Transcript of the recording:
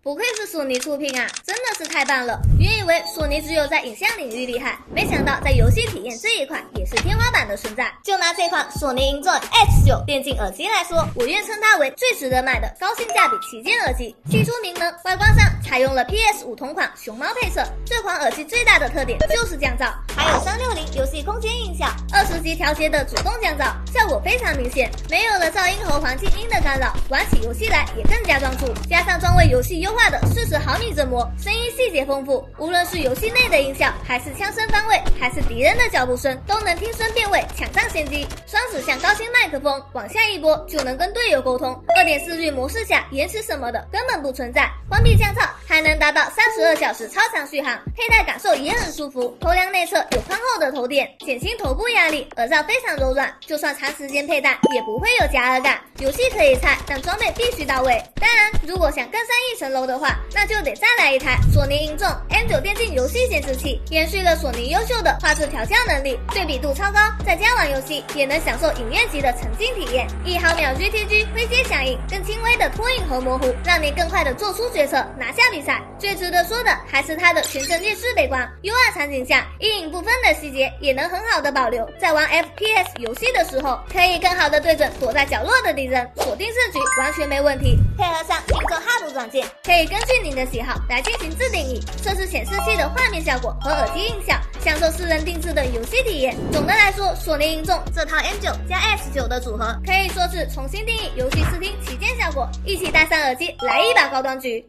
不愧是索尼出品啊，真的是太棒了！原以为索尼只有在影像领域厉害，没想到在游戏体验这一块也是天花板的存在。就拿这款索尼 Enjoy X9 电竞耳机来说，我愿称它为最值得买的高性价比旗舰耳机。系出名门，外观上采用了 PS5 同款熊猫配色。这款耳机最大的特点就是降噪，还有360游戏空间音效，20级调节的主动降噪，效果非常明显，没有了噪音和环境音的干扰，玩起游戏来也更加专注。加上专为游戏优化的40毫米振膜，声音细节丰富，无论是游戏内的音效，还是枪声方位，还是敌人的脚步声，都能听声辨位，抢占先机。双指向高清麦克风，往下一拨就能跟队友沟通。2.4G 模式下，延迟什么的根本不存在。关闭降噪，还能达到32小时超长续航，佩戴感受也很舒服。头梁内侧有宽厚的头垫，减轻头部压力。耳罩非常柔软，就算长时间佩戴也不会有夹耳感。游戏可以菜，但装备必须到位。当然，如果想更上一层楼的话，那就得再来一台索尼Enjoy M9 电竞游戏显示器，延续了索尼优秀的画质调校能力，对比度超高，在家玩游戏也能享受影院级的沉浸体验。1毫秒 GTG 灰阶响应，更轻微的拖影和模糊，让你更快的做出决策，拿下比赛。最值得说的还是它的全阵列式背光，UR 场景下阴影部分的细节也能很好的保留，在玩 FPS 游戏的时候，可以更好的对准躲在角落的敌人，锁定胜局完全没问题。配合上Enjoy Hub 软件，可以根据您的喜好来进行自定义，设置显示器的画面效果和耳机音效，享受私人定制的游戏体验。总的来说，索尼Enjoy这套 M9 加 S9 的组合，可以说是重新定义游戏视听旗舰效果，一起戴上耳机来一把高端局。